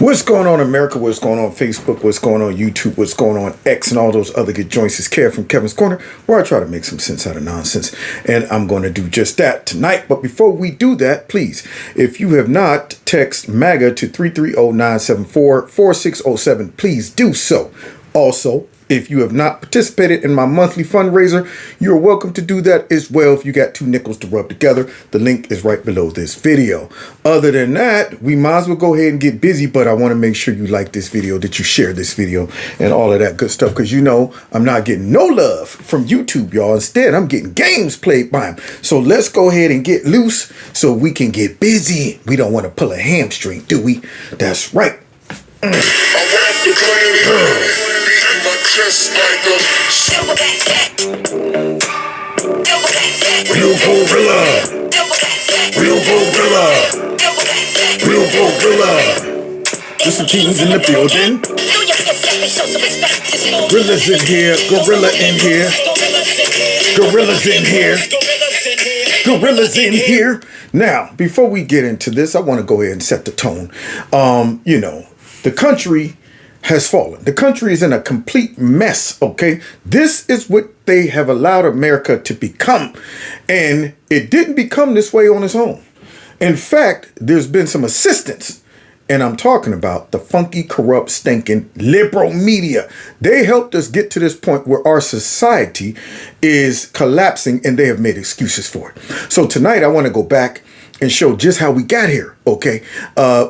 What's going on, America? What's going on, Facebook? What's going on, YouTube? What's going on, X, and all those other good joints? Is Kev from Kevin's Corner, where I try to make some sense out of nonsense. And I'm going to do just that tonight. But before we do that, please, if you have not, text MAGA to 330-974-4607. Please do so. Also, if you have not participated in my monthly fundraiser, you're welcome to do that as well if you got two nickels to rub together. The link is right below this video. Other than that, we might as well go ahead and get busy, but I want to make sure you like this video, that you share this video, and all of that good stuff, because you know I'm not getting no love from YouTube, y'all. Instead, I'm getting games played by them. So let's go ahead and get loose so we can get busy. We don't want to pull a hamstring, do we? That's right. Just like a real gorilla, real gorilla, real gorilla. There's some teams in the building. Gorillas in here, gorilla in here, gorillas in here, gorillas in here. Now, before we get into this, I want to go ahead and set the tone. You know, the country has fallen. The country is in a complete mess, okay? This is what they have allowed America to become. And it didn't become this way on its own. In fact, there's been some assistance. And I'm talking about the funky, corrupt, stinking liberal media. They helped us get to this point where our society is collapsing and they have made excuses for it. So tonight I want to go back and show just how we got here, okay?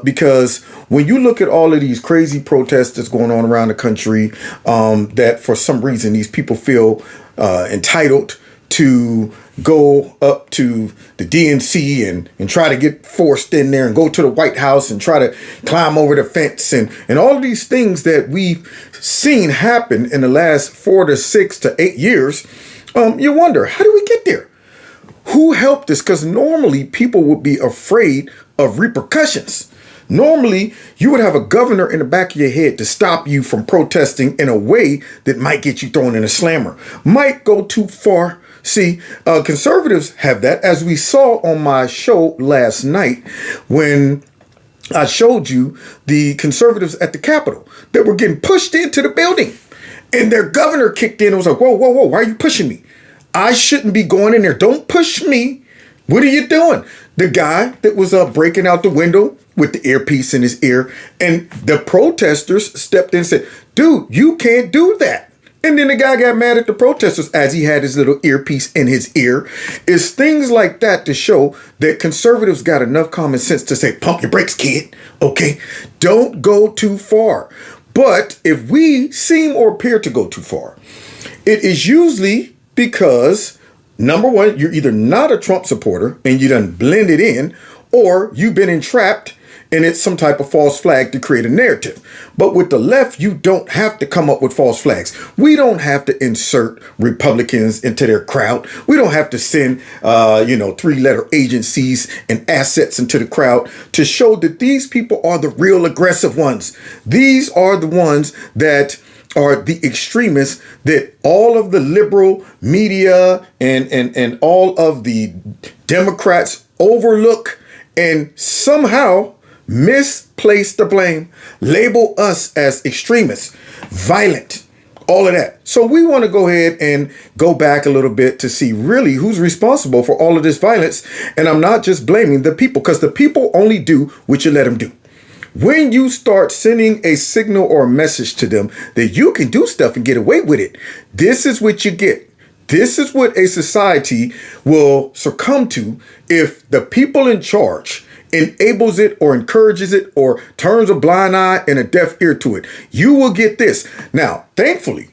Because when you look at all of these crazy protests that's going on around the country, that for some reason these people feel entitled to go up to the DNC and try to get forced in there and go to the White House and try to climb over the fence and all of these things that we've seen happen in the last 4 to 6 to 8 years, you wonder, how do we get there? Who helped us? Because normally people would be afraid of repercussions. Normally, you would have a governor in the back of your head to stop you from protesting in a way that might get you thrown in a slammer. Might go too far. See, conservatives have that, as we saw on my show last night when I showed you the conservatives at the Capitol that were getting pushed into the building. And their governor kicked in and was like, whoa, whoa, whoa, why are you pushing me? I shouldn't be going in there. Don't push me. What are you doing? The guy that was breaking out the window with the earpiece in his ear, and the protesters stepped in and said, dude, you can't do that. And then the guy got mad at the protesters as he had his little earpiece in his ear. It's things like that to show that conservatives got enough common sense to say, pump your brakes, kid. Okay, don't go too far. But if we seem or appear to go too far, it is usually because, number one, you're either not a Trump supporter and you done blended in, or you've been entrapped and it's some type of false flag to create a narrative. But with the left, you don't have to come up with false flags. We don't have to insert Republicans into their crowd. We don't have to send, 3-letter agencies and assets into the crowd to show that these people are the real aggressive ones. These are the ones that are the extremists that all of the liberal media and all of the Democrats overlook and somehow misplace the blame, label us as extremists, violent, all of that. So we want to go ahead and go back a little bit to see really who's responsible for all of this violence. And I'm not just blaming the people, because the people only do what you let them do. When you start sending a signal or a message to them that you can do stuff and get away with it, this is what you get. This is what a society will succumb to if the people in charge enables it or encourages it or turns a blind eye and a deaf ear to it. You will get this. Now, thankfully,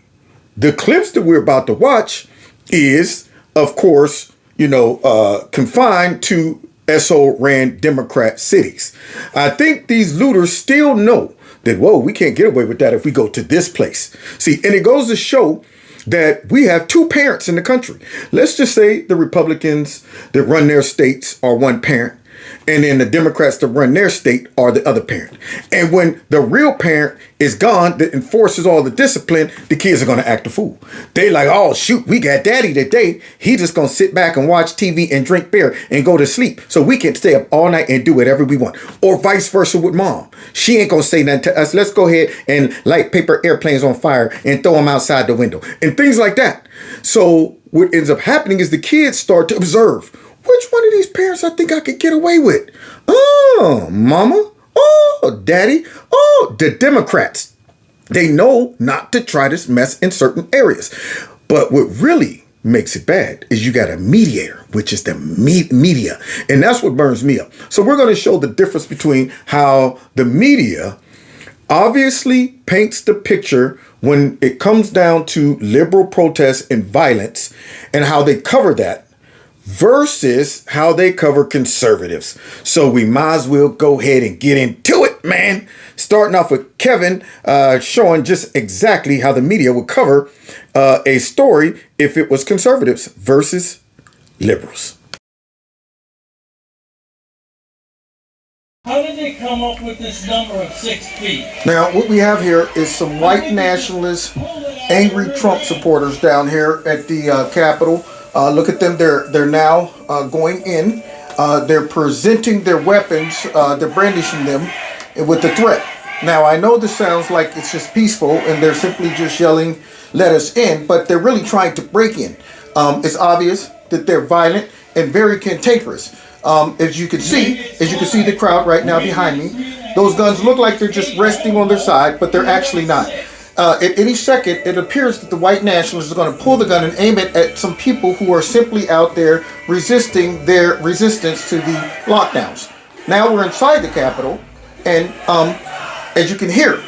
the clips that we're about to watch is, of course, confined to SO-ran Democrat cities. I think these looters still know that, whoa, we can't get away with that if we go to this place. See, and it goes to show that we have two parents in the country. Let's just say the Republicans that run their states are one parent, And then the Democrats that run their state are the other parent. And when the real parent is gone that enforces all the discipline, the kids are going to act a fool. They like, oh, shoot, we got daddy today. He just going to sit back and watch TV and drink beer and go to sleep. So we can stay up all night and do whatever we want. Or vice versa with mom. She ain't going to say nothing to us. Let's go ahead and light paper airplanes on fire and throw them outside the window. And things like that. So what ends up happening is the kids start to observe. Which one of these parents I think I could get away with? Oh, mama. Oh, daddy. Oh, the Democrats. They know not to try this mess in certain areas. But what really makes it bad is you got a mediator, which is the media. And that's what burns me up. So we're going to show the difference between how the media obviously paints the picture when it comes down to liberal protests and violence and how they cover that versus how they cover conservatives. So we might as well go ahead and get into it, man. Starting off with Kevin showing just exactly how the media would cover a story if it was conservatives versus liberals. How did they come up with this number of 6 feet? Now, what we have here is some white nationalist, angry Trump supporters down here at the Capitol. Look at them. They're now going in. They're presenting their weapons. They're brandishing them with the threat. Now, I know this sounds like it's just peaceful and they're simply just yelling, let us in, but they're really trying to break in. It's obvious that they're violent and very cantankerous. As you can see the crowd right now behind me, those guns look like they're just resting on their side, but they're actually not. At any second, it appears that the white nationalists are going to pull the gun and aim it at some people who are simply out there resisting their resistance to the lockdowns. Now we're inside the Capitol, and as you can hear,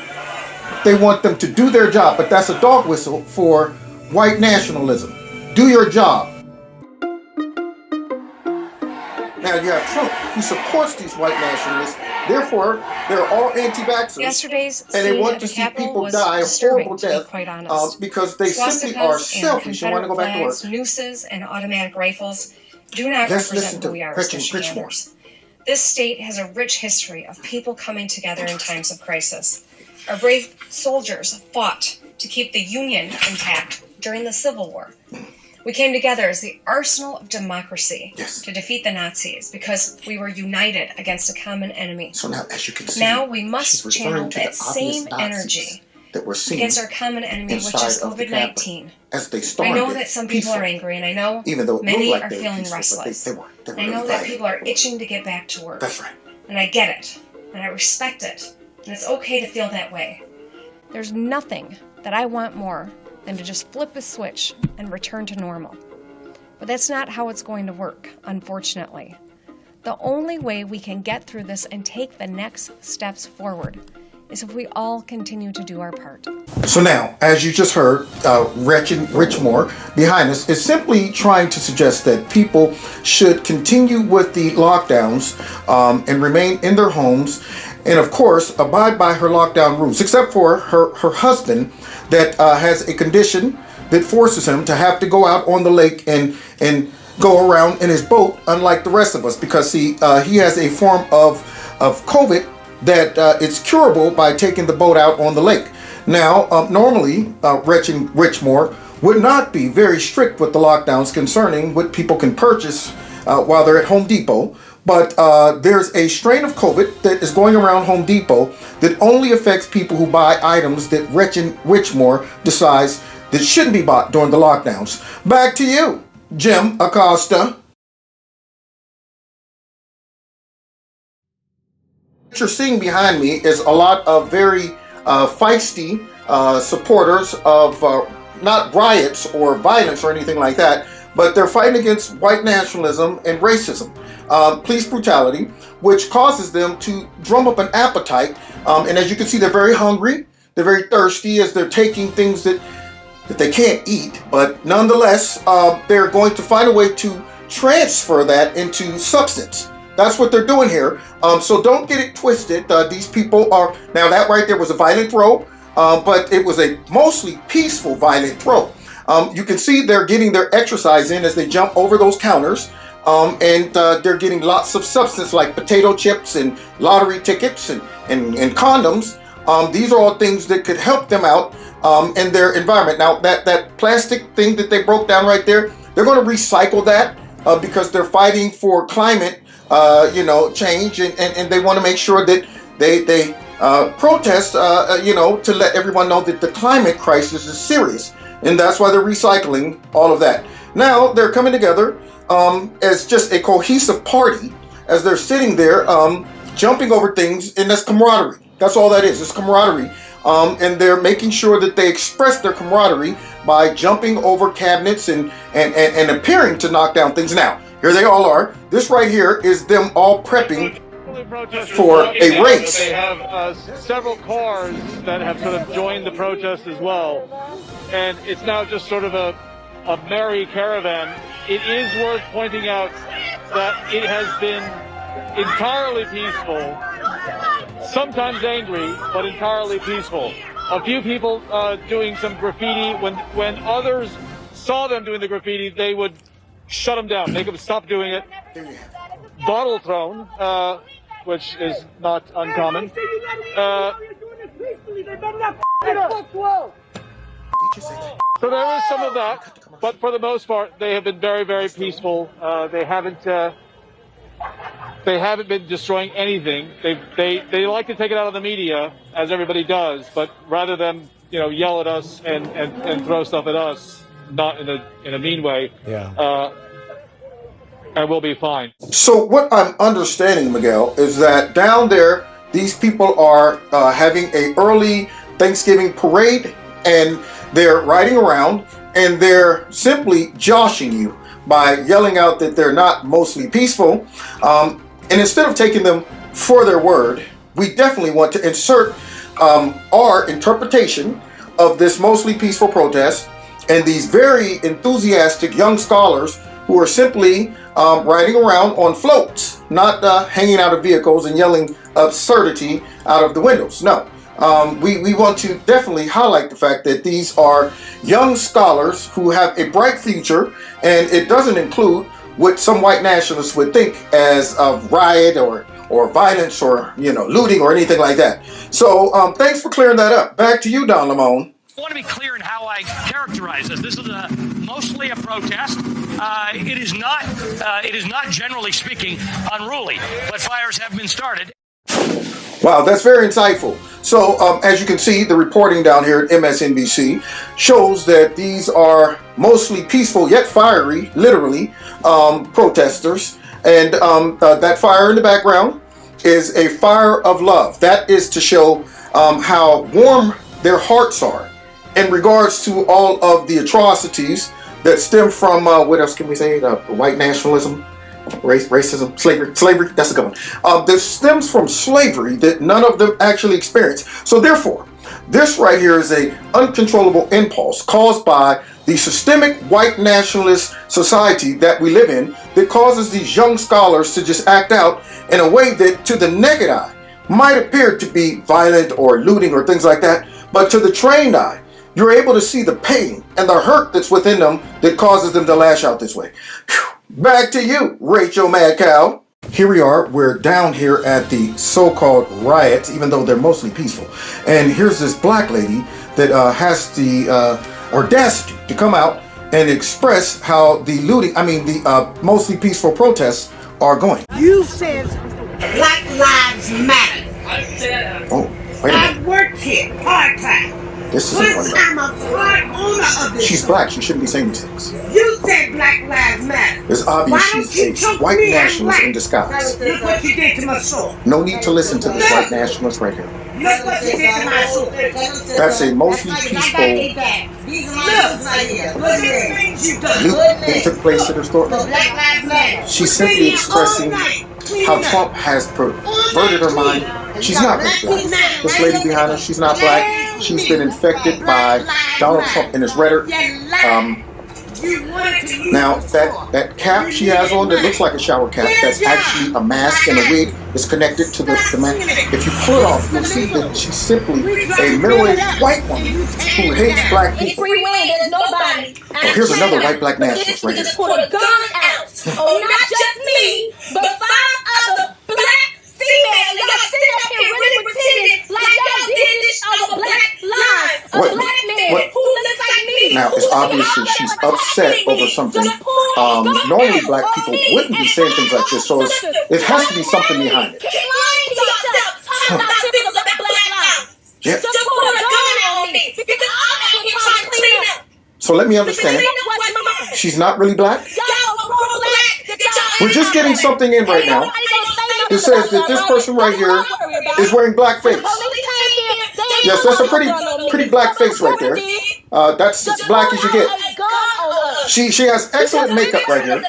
they want them to do their job, but that's a dog whistle for white nationalism. Do your job. Now you have Trump, who supports these white nationalists. Therefore, they're all anti-vaxxers. Yesterday's and they want to see people die a horrible death because they simply are selfish and want to go back to work. Nooses and automatic rifles do not represent who we are as Michiganders. This state has a rich history of people coming together in times of crisis. Our brave soldiers fought to keep the Union intact during the Civil War. We came together as the arsenal of democracy to defeat the Nazis because we were united against a common enemy. So now, as you can see, now we must channel that same energy that we're seeing against our common enemy, which is COVID-19. As they I know that some people are angry, and I know many are feeling restless. I know that people are itching to get back to work. That's right. And I get it, and I respect it, and it's okay to feel that way. There's nothing that I want more than to just flip a switch and return to normal. But that's not how it's going to work, unfortunately. The only way we can get through this and take the next steps forward is if we all continue to do our part. So now, as you just heard, Richmore behind us is simply trying to suggest that people should continue with the lockdowns and remain in their homes and, of course, abide by her lockdown rules, except for her husband that has a condition that forces him to have to go out on the lake and go around in his boat, unlike the rest of us, because he has a form of COVID that it's curable by taking the boat out on the lake. Now, normally, Richmore would not be very strict with the lockdowns concerning what people can purchase while they're at Home Depot. But there's a strain of COVID that is going around Home Depot that only affects people who buy items that Richmore decides that shouldn't be bought during the lockdowns. Back to you, Jim Acosta. What you're seeing behind me is a lot of very feisty supporters of not riots or violence or anything like that, but they're fighting against white nationalism and racism, police brutality, which causes them to drum up an appetite. And as you can see, they're very hungry, they're very thirsty as they're taking things that they can't eat, but nonetheless, they're going to find a way to transfer that into substance. That's what they're doing here. So don't get it twisted. These people are, now that right there was a violent throw, but it was a mostly peaceful violent throw. You can see they're getting their exercise in as they jump over those counters. and they're getting lots of substance like potato chips and lottery tickets and condoms. These are all things that could help them out in their environment. Now, that plastic thing that they broke down right there, they're going to recycle that because they're fighting for climate, change, and they want to make sure that they protest, to let everyone know that the climate crisis is serious, and that's why they're recycling all of that. Now they're coming together as just a cohesive party, as they're sitting there jumping over things, and that's camaraderie. That's all that is. It's camaraderie. And they're making sure that they express their camaraderie by jumping over cabinets and appearing to knock down things. Now, here they all are. This right here is them all prepping for a race. They have several cars that have sort of joined the protest as well. And it's now just sort of a merry caravan. It is worth pointing out that it has been entirely peaceful. Sometimes angry, but entirely peaceful. A few people doing some graffiti. When others saw them doing the graffiti, they would shut them down, make them stop doing it. Bottle thrown, which is not uncommon. So there is some of that, but for the most part, they have been very, very peaceful. They haven't been destroying anything. They like to take it out of the media, as everybody does, but rather than yell at us and throw stuff at us, not in a mean way. Yeah. And we'll be fine. So what I'm understanding, Miguel, is that down there, these people are having a early Thanksgiving parade, and they're riding around, and they're simply joshing you by yelling out that they're not mostly peaceful. And instead of taking them for their word, we definitely want to insert our interpretation of this mostly peaceful protest, and these very enthusiastic young scholars who are simply riding around on floats, not hanging out of vehicles and yelling absurdity out of the windows. No. We want to definitely highlight the fact that these are young scholars who have a bright future, and it doesn't include what some white nationalists would think as a riot or violence or looting or anything like that. So thanks for clearing that up. Back to you, Don Lamone. I want to be clear in how I characterize this. This is mostly a protest. It is not generally speaking unruly, but fires have been started. Wow, that's very insightful. So as you can see, the reporting down here at MSNBC shows that these are mostly peaceful yet fiery, literally, protesters. And that fire in the background is a fire of love. That is to show how warm their hearts are in regards to all of the atrocities that stem from, what else can we say, white nationalism, racism, slavery, that's a good one. That stems from slavery that none of them actually experienced. So therefore, this right here is a uncontrollable impulse caused by the systemic white nationalist society that we live in that causes these young scholars to just act out in a way that to the naked eye might appear to be violent or looting or things like that, but to the trained eye, you're able to see the pain and the hurt that's within them that causes them to lash out this way. Whew. Back to you, Rachel Mad Cow. Here we are, we're down here at the so-called riots, even though they're mostly peaceful. And here's this black lady that has the audacity to come out and express how the mostly peaceful protests are going. You said Black Lives Matter. Oh, wait a minute. I worked here part-time. This isn't Once I'm a part owner of this. She's black. She shouldn't be saying these things. You said Black Lives Matter. It's obvious she's a white nationalist in disguise. Look what you did to my soul. No need to listen to this white nationalist right here. Look what you did to my soul. That's a mostly peaceful loot that took place at her store. She's simply expressing how Trump has perverted her mind. She's not black. This lady behind her, she's not black. She's been infected by Donald Trump and his rhetoric. Now, that cap she has on that looks like a shower cap, that's actually a mask and a wig is connected to the mask. If you pull it off, you'll see that she's simply a middle-aged white woman who hates black people. Oh, here's another white black nationalist right here. Put a gun out. Oh, not just me, but 5 other black females. Y'all sitting up here really pretending like y'all did this over black lives. A black man who looks like me. Now, it's obvious that she's upset over something. Normally, black people wouldn't be saying things like this, so it has to be something behind it. Keep lying to yourself. Talking about things about black lives. Yeah. Just put a gun on me. Because I'm out here trying to clean up. So let me understand. She's not really black? We're just getting something in right now. It says that this person right here is wearing blackface. Yes, that's a pretty black face right there. That's as black as you get. She has excellent makeup right here.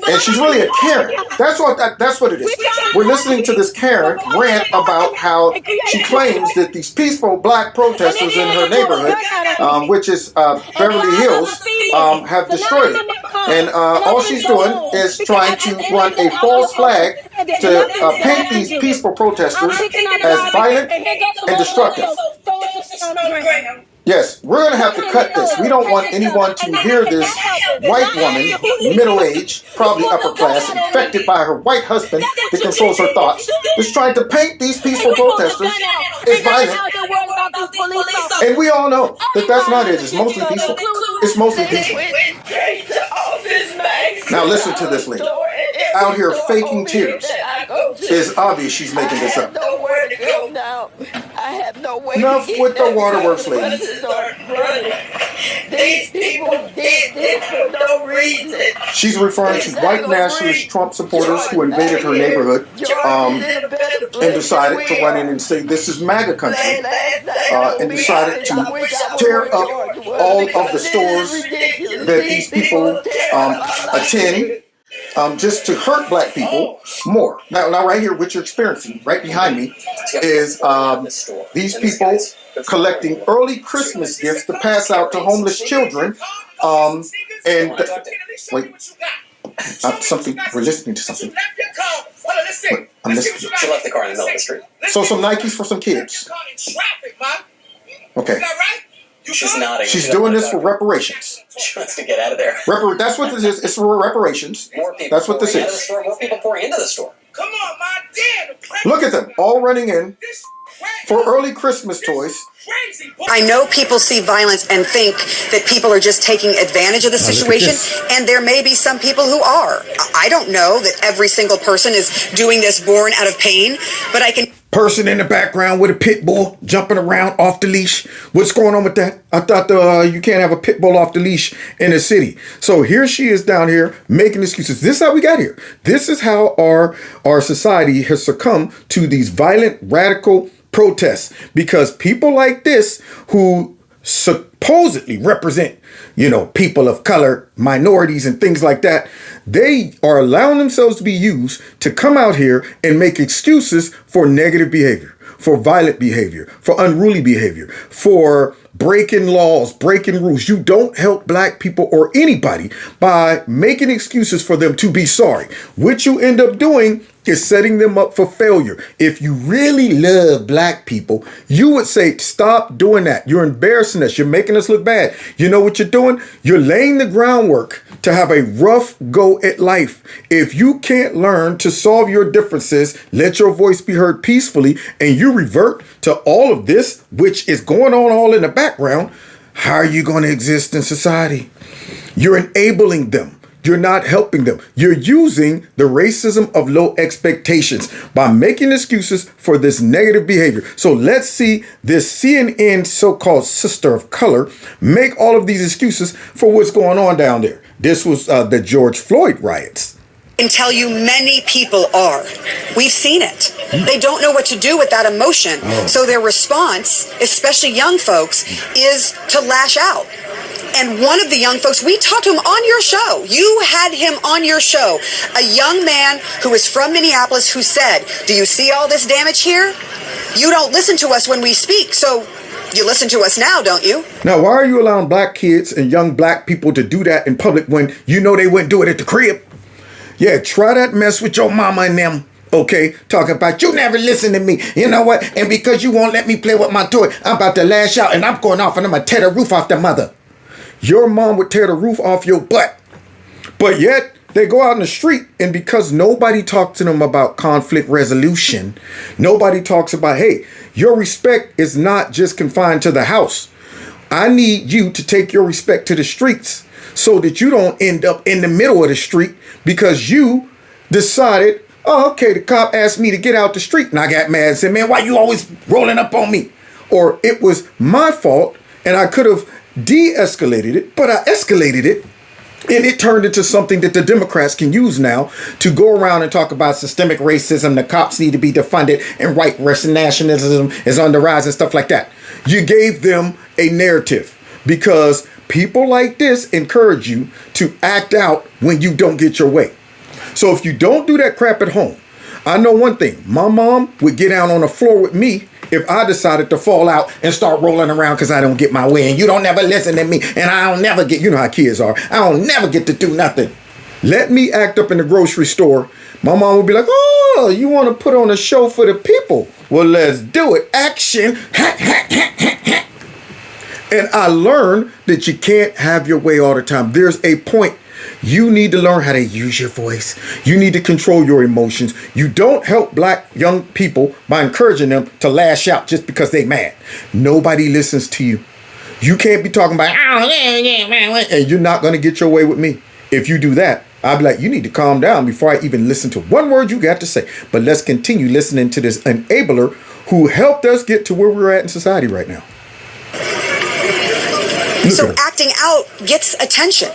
And she's really a Karen. That's what it is. We're listening to this Karen rant about how she claims that these peaceful black protesters in her neighborhood, which is Beverly Hills, have destroyed it. And all she's doing is trying to run a false flag to paint these peaceful protesters as violent and destructive. Yes, we're going to have to cut this. We don't want anyone to hear this white woman, middle-aged, probably upper class, infected by her white husband that controls her thoughts, is trying to paint these peaceful protesters as violent. And we all know that that's not it. It's mostly peaceful. It's mostly peaceful. Now listen to this lady. Out here faking tears. It's obvious she's making this up. Enough with the waterworks, lady. These people did this for no reason. She's referring to white nationalist Trump supporters who invaded her neighborhood and decided to run in and say this is MAGA country, and decided to tear up all of the stores that these people attend, just to hurt black people more. Now right here, what you're experiencing right behind me is these people collecting early Christmas gifts to pass out to homeless children. Wait, something. We're listening to something. Wait, I'm listening. She left the car in the middle of the street. So some Nikes for some kids. Okay. She's nodding. She's doing this for reparations. She wants to get out of there. That's what this is. It's for reparations. That's what this is. More people pouring into the store. Come on, my damn. Look at them, all running in for early Christmas toys. I know people see violence and think that people are just taking advantage of the situation, and there may be some people who are. I don't know that every single person is doing this born out of pain, but I can... Person in the background with a pit bull jumping around off the leash. What's going on with that? I thought you can't have a pit bull off the leash in a city. So here she is down here making excuses. This is how we got here. This is how our society has succumbed to these violent, radical protests, because people like this who supposedly represent, people of color, minorities and things like that, they are allowing themselves to be used to come out here and make excuses for negative behavior, for violent behavior, for unruly behavior, for breaking laws, breaking rules. You don't help black people or anybody by making excuses for them to be sorry. What you end up doing is setting them up for failure. If you really love black people, you would say, stop doing that. You're embarrassing us. You're making us look bad. You know what you're doing? You're laying the groundwork to have a rough go at life. If you can't learn to solve your differences, let your voice be heard peacefully, and you revert to all of this, which is going on all in the background, how are you going to exist in society? You're enabling them. You're not helping them. You're using the racism of low expectations by making excuses for this negative behavior. So let's see this CNN so-called sister of color make all of these excuses for what's going on down there. This was the George Floyd riots. I can tell you many people are. We've seen it. They don't know what to do with that emotion. So their response, especially young folks, is to lash out. And one of the young folks, we talked to him on your show. You had him on your show. A young man who is from Minneapolis who said, do you see all this damage here? You don't listen to us when we speak. So You listen to us now, don't you? Now, why are you allowing black kids and young black people to do that in public when you know they wouldn't do it at the crib? Yeah, try that mess with your mama and them. Okay, talking about you never listen to me. You know what? And because you won't let me play with my toy, I'm about to lash out and I'm going off and I'm going to tear the roof off the mother. Your mom would tear the roof off your butt. But yet, they go out in the street, and because nobody talks to them about conflict resolution, nobody talks about, hey, your respect is not just confined to the house. I need you to take your respect to the streets so that you don't end up in the middle of the street because you decided, oh, okay, the cop asked me to get out the street, and I got mad and said, man, why you always rolling up on me? Or it was my fault, and I could have de-escalated it, but I escalated it. And it turned into something that the Democrats can use now to go around and talk about systemic racism, the cops need to be defunded, and white Russian nationalism is on the rise and stuff like that. You gave them a narrative because people like this encourage you to act out when you don't get your way. So if you don't do that crap at home, I know one thing. My mom would get down on the floor with me if I decided to fall out and start rolling around because I don't get my way and you don't never listen to me and I don't never get, you know how kids are, I don't never get to do nothing. Let me act up in the grocery store. My mom would be like, oh, you want to put on a show for the people? Well, let's do it. Action. And I learned that you can't have your way all the time. There's a point. You need to learn how to use your voice. You need to control your emotions. You don't help black young people by encouraging them to lash out just because they mad. Nobody listens to you. You can't be talking about, oh, yeah, and you're not going to get your way with me. If you do that, I'll be like, you need to calm down before I even listen to one word you got to say. But let's continue listening to this enabler who helped us get to where we're at in society right now. So acting out gets attention.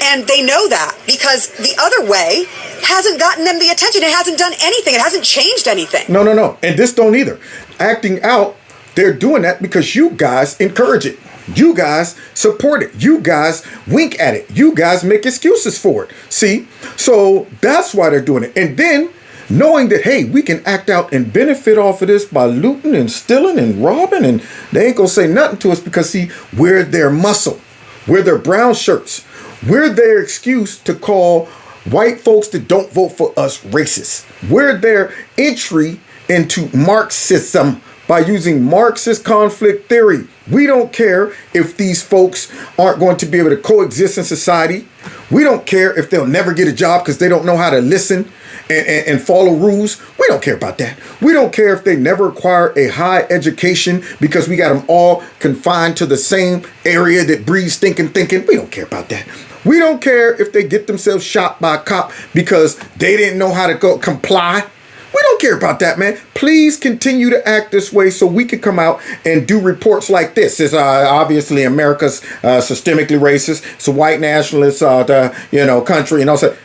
And they know that because the other way hasn't gotten them the attention. It hasn't done anything. It hasn't changed anything. No. And this don't either. Acting out, they're doing that because you guys encourage it. You guys support it. You guys wink at it. You guys make excuses for it. See? So that's why they're doing it. And then knowing that, hey, we can act out and benefit off of this by looting and stealing and robbing, and they ain't gonna say nothing to us because, see, we're their muscle. We're their brown shirts. We're their excuse to call white folks that don't vote for us racist. We're their entry into Marxism by using Marxist conflict theory. We don't care if these folks aren't going to be able to coexist in society. We don't care if they'll never get a job because they don't know how to listen and follow rules. We don't care about that. We don't care if they never acquire a high education because we got them all confined to the same area that breeds thinking. We don't care about that. We don't care if they get themselves shot by a cop because they didn't know how to go comply. We don't care about that, man. Please continue to act this way so we can come out and do reports like this. It's obviously America's systemically racist. It's a white nationalist country and all that.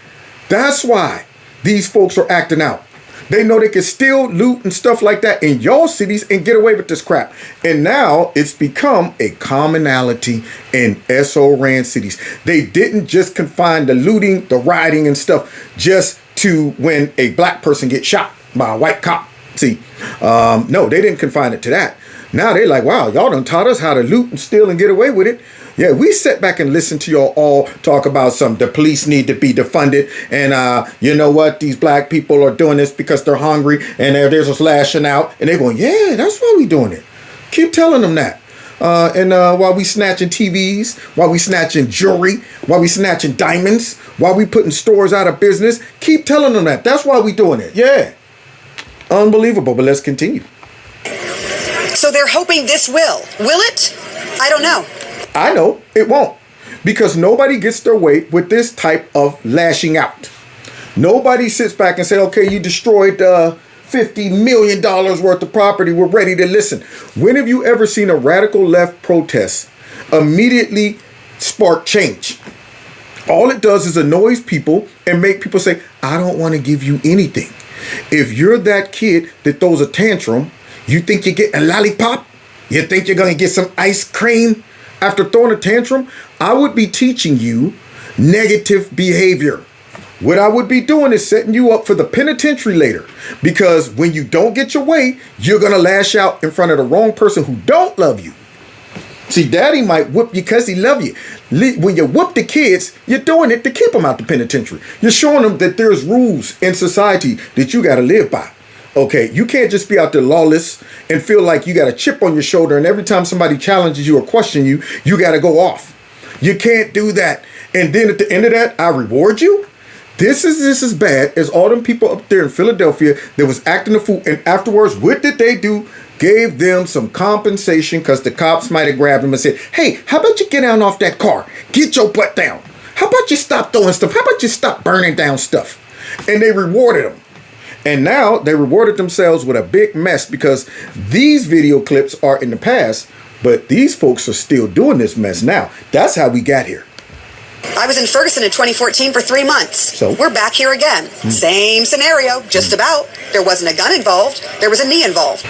That's why these folks are acting out. They know they can steal, loot, and stuff like that in y'all cities and get away with this crap. And now it's become a commonality in SO-ran cities. They didn't just confine the looting, the rioting, and stuff just to when a black person gets shot by a white cop. See, no, they didn't confine it to that. Now they're like, wow, y'all done taught us how to loot and steal and get away with it. Yeah, we sit back and listen to y'all all talk about the police need to be defunded. And you know what? These black people are doing this because they're hungry and they're just lashing out. And they're going, yeah, that's why we doing it. Keep telling them that. And while we snatching TVs, while we snatching jewelry, while we snatching diamonds, while we putting stores out of business, keep telling them that. That's why we doing it. Yeah. Unbelievable. But let's continue. So they're hoping this will. Will it? I don't know. I know it won't, because nobody gets their way with this type of lashing out. Nobody sits back and says, okay, you destroyed $50 million worth of property. We're ready to listen. When have you ever seen a radical left protest immediately spark change? All it does is annoys people and make people say, I don't want to give you anything. If you're that kid that throws a tantrum, you think you're getting a lollipop? You think you're going to get some ice cream? After throwing a tantrum, I would be teaching you negative behavior. What I would be doing is setting you up for the penitentiary later. Because when you don't get your way, you're going to lash out in front of the wrong person who don't love you. See, daddy might whoop you because he love you. When you whoop the kids, you're doing it to keep them out the penitentiary. You're showing them that there's rules in society that you got to live by. Okay, you can't just be out there lawless and feel like you got a chip on your shoulder, and every time somebody challenges you or questions you, you got to go off. You can't do that. And then at the end of that, I reward you. This is as bad as all them people up there in Philadelphia that was acting a fool. And afterwards, what did they do? Gave them some compensation because the cops might have grabbed them and said, hey, how about you get down off that car? Get your butt down. How about you stop throwing stuff? How about you stop burning down stuff? And they rewarded them. And now they rewarded themselves with a big mess because these video clips are in the past, but these folks are still doing this mess now. That's how we got here. I was in Ferguson in 2014 for 3 months. So? We're back here again. Same scenario, just about. There wasn't a gun involved. There was a knee involved.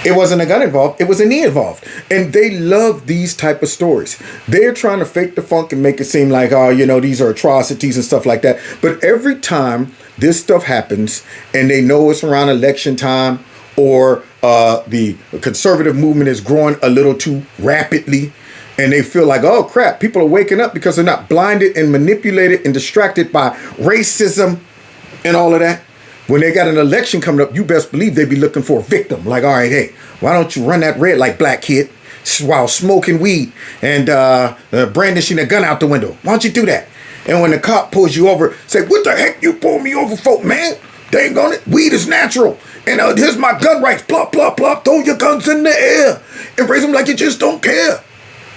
It wasn't a gun involved. It was a knee involved. And they love these type of stories. They're trying to fake the funk and make it seem like, oh, you know, these are atrocities and stuff like that. But every time this stuff happens and they know it's around election time or the conservative movement is growing a little too rapidly and they feel like, oh, crap, people are waking up because they're not blinded and manipulated and distracted by racism and all of that. When they got an election coming up, you best believe they be looking for a victim. Like, all right, hey, why don't you run that red light, black kid, while smoking weed and brandishing a gun out the window? Why don't you do that? And when the cop pulls you over, say, what the heck you pull me over for, man? Dang on it, weed is natural. And here's my gun rights, plop, plop, plop. Throw your guns in the air and raise them like you just don't care.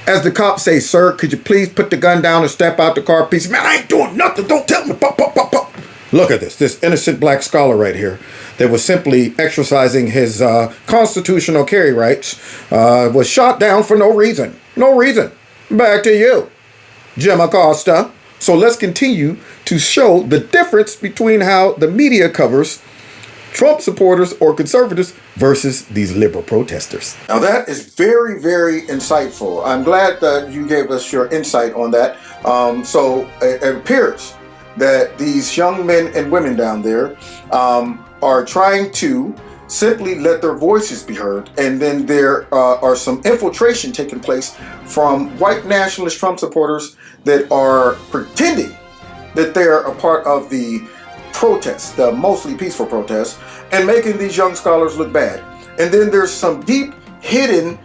As the cop say, sir, could you please put the gun down and step out the car, please? Man, I ain't doing nothing. Don't tell me. Pop, pop, pop, pop. Look at this innocent black scholar right here that was simply exercising his constitutional carry rights, was shot down for no reason. No reason. Back to you, Jim Acosta. So let's continue to show the difference between how the media covers Trump supporters or conservatives versus these liberal protesters. Now that is very, very insightful. I'm glad that you gave us your insight on that. So it appears that these young men and women down there are trying to simply let their voices be heard. And then there are some infiltration taking place from white nationalist Trump supporters that are pretending that they're a part of the protests, the mostly peaceful protests, and making these young scholars look bad. And then there's some deep hidden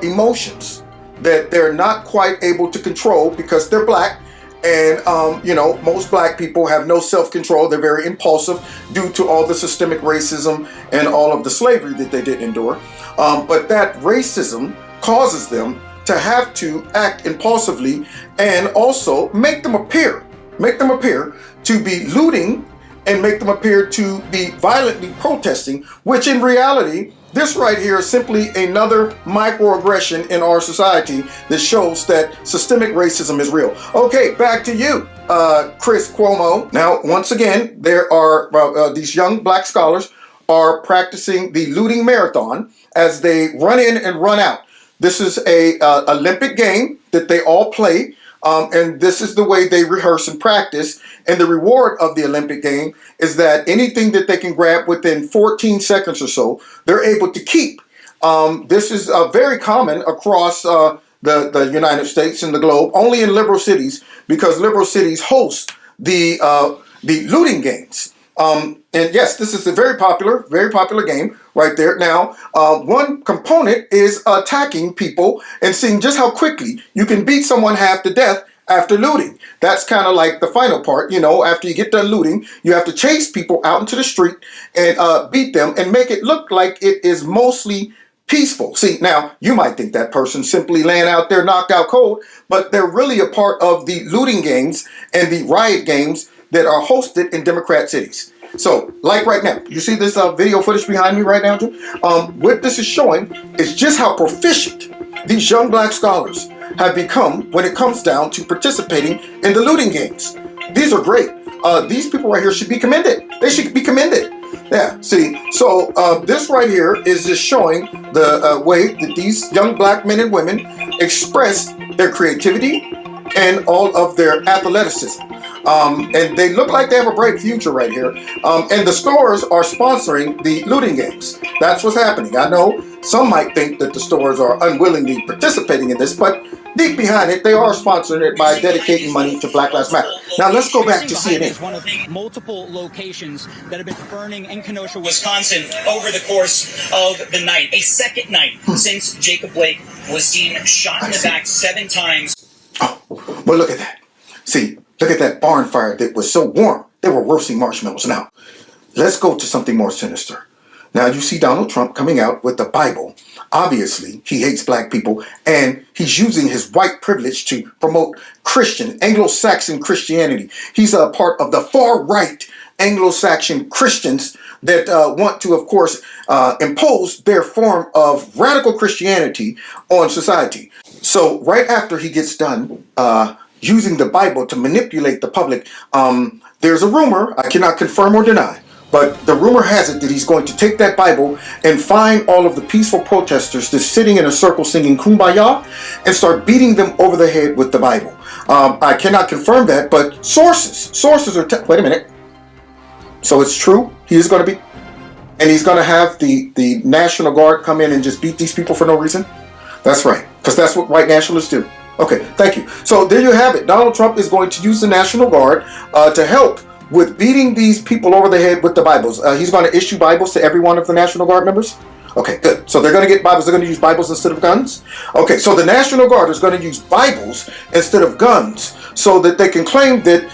emotions that they're not quite able to control because they're black. And, you know, most black people have no self-control. They're very impulsive due to all the systemic racism and all of the slavery that they did endure. But that racism causes them to have to act impulsively and also make them appear to be looting and make them appear to be violently protesting, which in reality, this right here is simply another microaggression in our society that shows that systemic racism is real. Okay, back to you, Chris Cuomo. Now, once again, there are these young black scholars are practicing the looting marathon as they run in and run out. This is a Olympic game that they all play. And this is the way they rehearse and practice. And the reward of the Olympic game is that anything that they can grab within 14 seconds or so, they're able to keep. This is very common across the United States and the globe, only in liberal cities, because liberal cities host the looting games. And yes, this is a very popular game right there. Now, one component is attacking people and seeing just how quickly you can beat someone half to death after looting. That's kind of like the final part. You know, after you get done looting, you have to chase people out into the street and beat them and make it look like it is mostly peaceful. See, now you might think that person simply laying out there knocked out cold, but they're really a part of the looting games and the riot games that are hosted in Democrat cities. So, like right now, you see this video footage behind me right now, Jim? What this is showing is just how proficient these young black scholars have become when it comes down to participating in the looting games. These are great. These people right here should be commended. They should be commended. Yeah, see, so this right here is just showing the way that these young black men and women express their creativity and all of their athleticism. And they look like they have a bright future right here. And the stores are sponsoring the looting games. That's what's happening. I know some might think that the stores are unwillingly participating in this, but deep behind it, they are sponsoring it by dedicating money to Black Lives Matter. Now let's go back to CNN. One of multiple locations that have been burning in Kenosha, Wisconsin, over the course of the night. A second night since Jacob Blake was seen shot in the back 7 times. Oh, well, look at that. See, look at that barn fire that was so warm. They were roasting marshmallows. Now, let's go to something more sinister. Now, you see Donald Trump coming out with the Bible. Obviously, he hates black people, and he's using his white privilege to promote Christian, Anglo-Saxon Christianity. He's a part of the far-right Anglo-Saxon Christians that want to, of course, impose their form of radical Christianity on society. So right after he gets done using the Bible to manipulate the public, there's a rumor, I cannot confirm or deny, but the rumor has it that he's going to take that Bible and find all of the peaceful protesters that's sitting in a circle singing Kumbaya and start beating them over the head with the Bible. I cannot confirm that, but sources are, wait a minute. So it's true, he is going to be, and he's going to have the National Guard come in and just beat these people for no reason? That's right, because that's what white nationalists do. Okay, thank you. So there you have it. Donald Trump is going to use the National Guard to help with beating these people over the head with the Bibles. He's going to issue Bibles to every one of the National Guard members. Okay, good. So they're going to get Bibles. They're going to use Bibles instead of guns. Okay, so the National Guard is going to use Bibles instead of guns so that they can claim that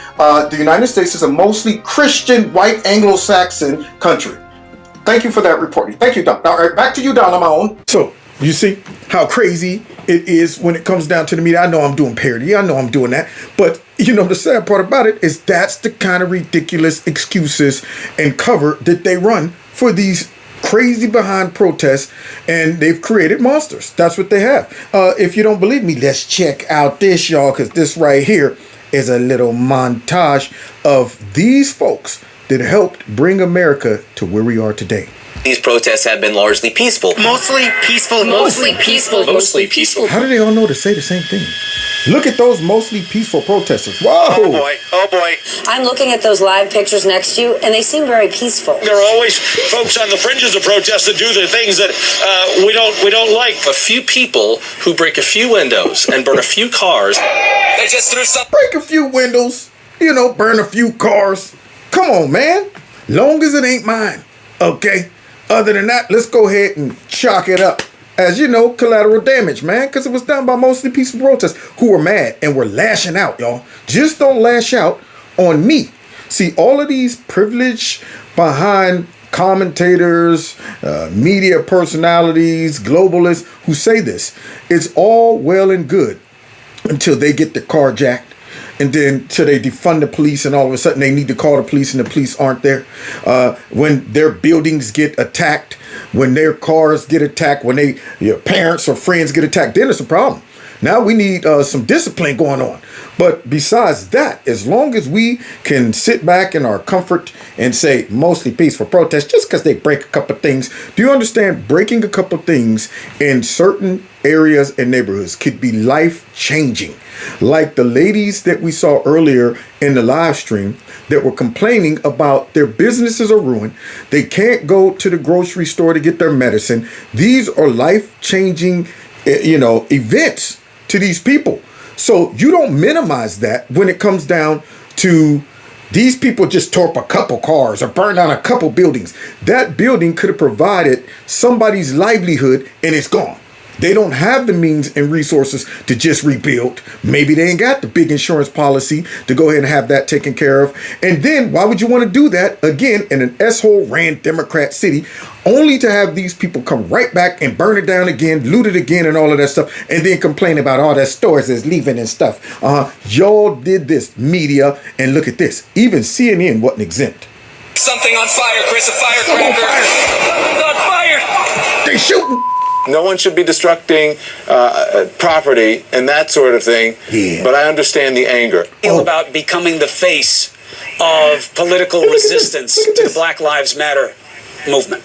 the United States is a mostly Christian, white, Anglo-Saxon country. Thank you for that reporting. Thank you, Don. All right, back to you, Don, on my own. So you see how crazy it is when it comes down to the media. I know I'm doing parody. I know I'm doing that. But, you know, the sad part about it is that's the kind of ridiculous excuses and cover that they run for these crazy behind protests, and they've created monsters. That's what they have. If you don't believe me, let's check out this, y'all, because this right here is a little montage of these folks that helped bring America to where we are today. These protests have been largely peaceful. Mostly peaceful. Mostly peaceful. Mostly peaceful. How do they all know to say the same thing? Look at those mostly peaceful protesters. Whoa! Oh boy. Oh boy. I'm looking at those live pictures next to you, and they seem very peaceful. There are always folks on the fringes of protests that do the things that we don't like. A few people who break a few windows and burn a few cars. They just threw some. Break a few windows, you know, burn a few cars. Come on, man. Long as it ain't mine. Okay. Other than that, let's go ahead and chalk it up as, you know, collateral damage, man, because it was done by mostly peaceful protesters who were mad and were lashing out, y'all. Just don't lash out on me. See, all of these privilege behind commentators, media personalities, globalists who say this, it's all well and good until they get the car jacked. And then till they defund the police and all of a sudden they need to call the police and the police aren't there. When their buildings get attacked, when their cars get attacked, when your parents or friends get attacked, then it's a problem. Now we need some discipline going on. But besides that, as long as we can sit back in our comfort and say mostly peaceful protest, just because they break a couple things, do you understand breaking a couple things in certain areas and neighborhoods could be life-changing? Like the ladies that we saw earlier in the live stream that were complaining about their businesses are ruined. They can't go to the grocery store to get their medicine. These are life-changing, events to these people. So you don't minimize that when it comes down to these people just tore up a couple cars or burned down a couple buildings. That building could have provided somebody's livelihood and it's gone. They don't have the means and resources to just rebuild. Maybe they ain't got the big insurance policy to go ahead and have that taken care of. And then why would you want to do that again in an S-hole ran Democrat city, only to have these people come right back and burn it down again, loot it again and all of that stuff, and then complain about all that stores that's leaving and stuff. Y'all did this, media, and look at this. Even CNN wasn't exempt. Something on fire, Chris, a firecracker. Something's on fire. They shooting. No one should be destructing property and that sort of thing, but I understand the anger. About becoming the face of political resistance to the Black Lives Matter movement.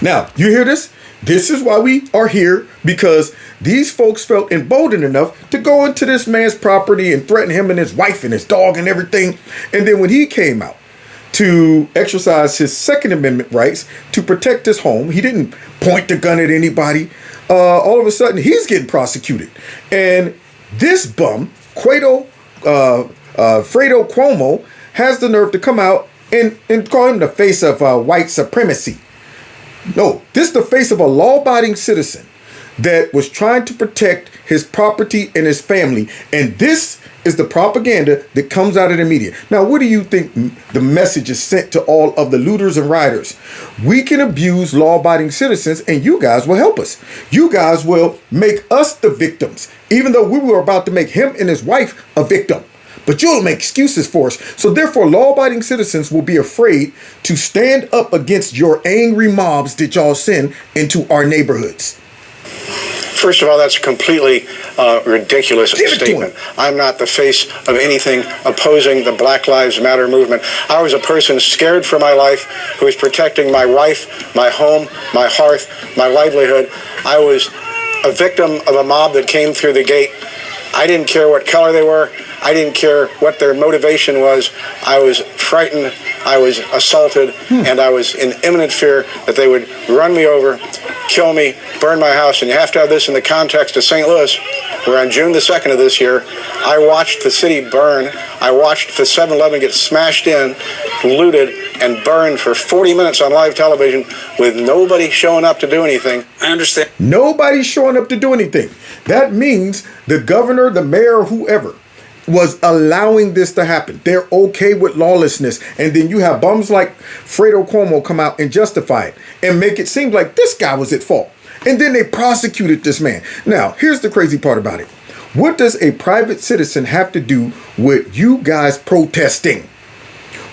Now, you hear this? This is why we are here, because these folks felt emboldened enough to go into this man's property and threaten him and his wife and his dog and everything. And then when he came out, to exercise his Second Amendment rights to protect his home. He didn't point the gun at anybody. All of a sudden, he's getting prosecuted. And this bum, Fredo Cuomo, has the nerve to come out and call him the face of white supremacy. No, this is the face of a law-abiding citizen that was trying to protect his property and his family. And this is the propaganda that comes out of the media. Now, what do you think the message is sent to all of the looters and rioters? We can abuse law-abiding citizens and you guys will help us. You guys will make us the victims, even though we were about to make him and his wife a victim. But you'll make excuses for us. So therefore, law-abiding citizens will be afraid to stand up against your angry mobs that y'all send into our neighborhoods. First of all, that's a completely ridiculous statement. I'm not the face of anything opposing the Black Lives Matter movement. I was a person scared for my life who was protecting my wife, my home, my hearth, my livelihood. I was a victim of a mob that came through the gate. I didn't care what color they were. I didn't care what their motivation was. I was frightened, I was assaulted, and I was in imminent fear that they would run me over, kill me, burn my house. And you have to have this in the context of St. Louis, where on June the 2nd of this year, I watched the city burn. I watched the 7-Eleven get smashed in, looted, and burned for 40 minutes on live television with nobody showing up to do anything. I understand. Nobody showing up to do anything. That means the governor, the mayor, whoever was allowing this to happen. They're okay with lawlessness. And then you have bums like Fredo Cuomo come out and justify it and make it seem like this guy was at fault. And then they prosecuted this man. Now, here's the crazy part about it. What does a private citizen have to do with you guys protesting?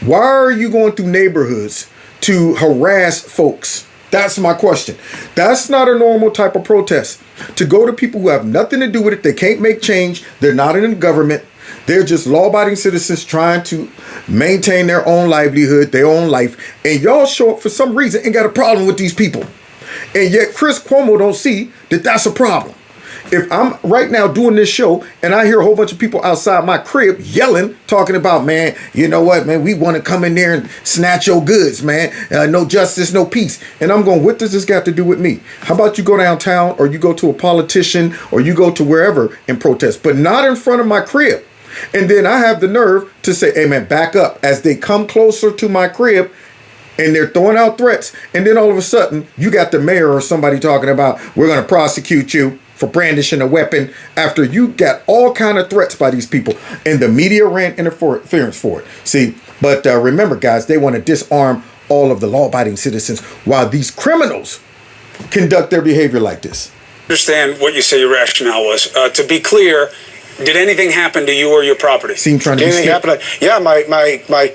Why are you going through neighborhoods to harass folks? That's my question. That's not a normal type of protest. To go to people who have nothing to do with it, they can't make change, they're not in the government, they're just law-abiding citizens trying to maintain their own livelihood, their own life, and y'all show up for some reason and got a problem with these people. And yet Chris Cuomo don't see that that's a problem. If I'm right now doing this show and I hear a whole bunch of people outside my crib yelling, talking about, man, you know what, man, we want to come in there and snatch your goods, man. No justice, no peace. And I'm going, what does this got to do with me? How about you go downtown or you go to a politician or you go to wherever and protest, but not in front of my crib. And then I have the nerve to say, hey, man, back up as they come closer to my crib. And they're throwing out threats. And then all of a sudden, you got the mayor or somebody talking about, we're going to prosecute you for brandishing a weapon after you got all kind of threats by these people. And the media ran interference for it. See, but remember, guys, they want to disarm all of the law-abiding citizens while these criminals conduct their behavior like this. Understand what you say your rationale was. To be clear, did anything happen to you or your property? Seem trying to anything happen? Yeah, my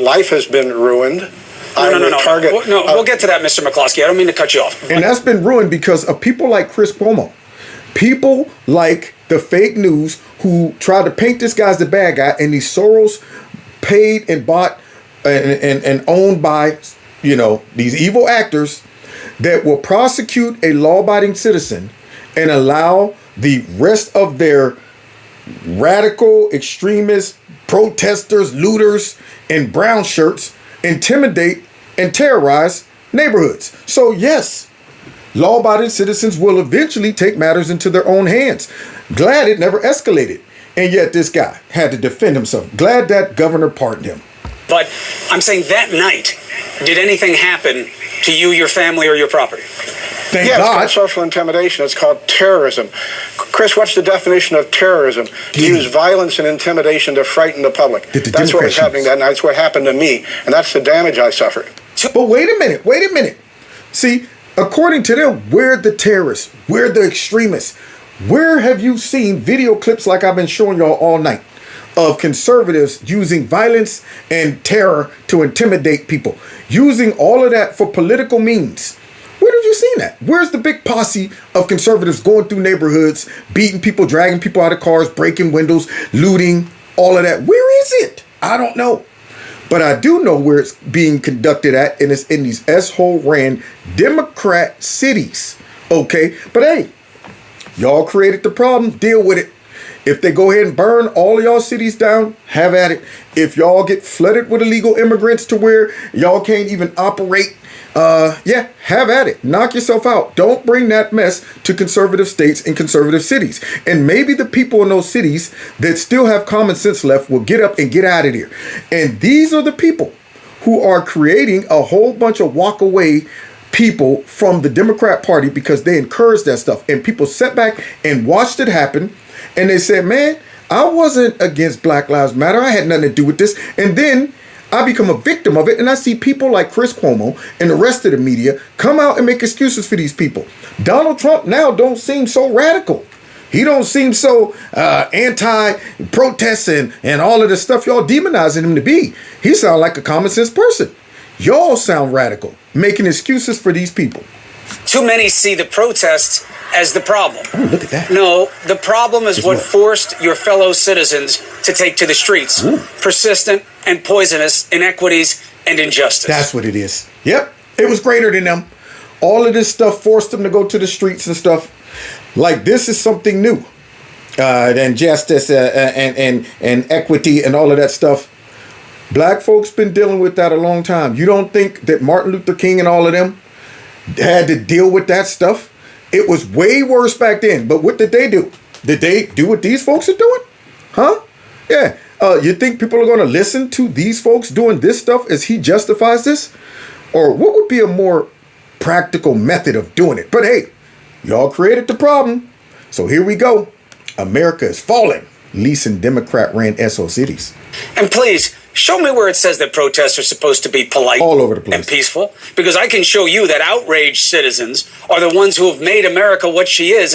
life has been ruined. No. We'll get to that, Mr. McCloskey. I don't mean to cut you off. And that's been ruined because of people like Chris Cuomo. People like the fake news who try to paint this guy as the bad guy, and these Soros paid and bought and owned by, you know, these evil actors that will prosecute a law-abiding citizen and allow the rest of their radical extremists, protesters, looters, and brown shirts intimidate and terrorize neighborhoods. So yes, law-abiding citizens will eventually take matters into their own hands. Glad it never escalated. And yet this guy had to defend himself. Glad that governor pardoned him. But I'm saying that night, did anything happen to you, your family, or your property? Thank God. God. It's called social intimidation. It's called terrorism. Chris, what's the definition of terrorism? To use violence and intimidation to frighten the public. That's what was happening that night. That's what happened to me. And that's the damage I suffered. But wait a minute. See, according to them, we're the terrorists. We're the extremists. Where have you seen video clips like I've been showing y'all all night of conservatives using violence and terror to intimidate people? Using all of that for political means. Where have you seen that? Where's the big posse of conservatives going through neighborhoods, beating people, dragging people out of cars, breaking windows, looting, all of that? Where is it? I don't know. But I do know where it's being conducted at, and it's in these S-hole ran Democrat cities. Okay? But hey, y'all created the problem. Deal with it. If they go ahead and burn all of y'all cities down, have at it. If y'all get flooded with illegal immigrants to where y'all can't even operate, yeah, have at it. Knock yourself out. Don't bring that mess to conservative states and conservative cities. And maybe the people in those cities that still have common sense left will get up and get out of there. And these are the people who are creating a whole bunch of walk away people from the Democrat Party because they encourage that stuff. And people sat back and watched it happen. And they said, man, I wasn't against Black Lives Matter. I had nothing to do with this. And then I become a victim of it, and I see people like Chris Cuomo and the rest of the media come out and make excuses for these people. Donald Trump now don't seem so radical. He don't seem so anti-protest and all of the stuff y'all demonizing him to be. He sounds like a common sense person. Y'all sound radical, making excuses for these people. Too many see the protests as the problem. Oh, look at that. No, the problem is what forced your fellow citizens to take to the streets. Ooh. Persistent and poisonous inequities and injustice. That's what it is. Yep. It was greater than them. All of this stuff forced them to go to the streets and stuff. Like, this is something new. Than justice and equity and all of that stuff. Black folks been dealing with that a long time. You don't think that Martin Luther King and all of them had to deal with that stuff? It was way worse back then. But what did they do? Did they do what these folks are doing? Huh? Yeah. You think people are going to listen to these folks doing this stuff as he justifies this? Or what would be a more practical method of doing it? But hey, y'all created the problem. So here we go. America is falling. Leasing Democrat-ran SO cities. And please, show me where it says that protests are supposed to be polite all over the place and peaceful. Because I can show you that outraged citizens are the ones who have made America what she is.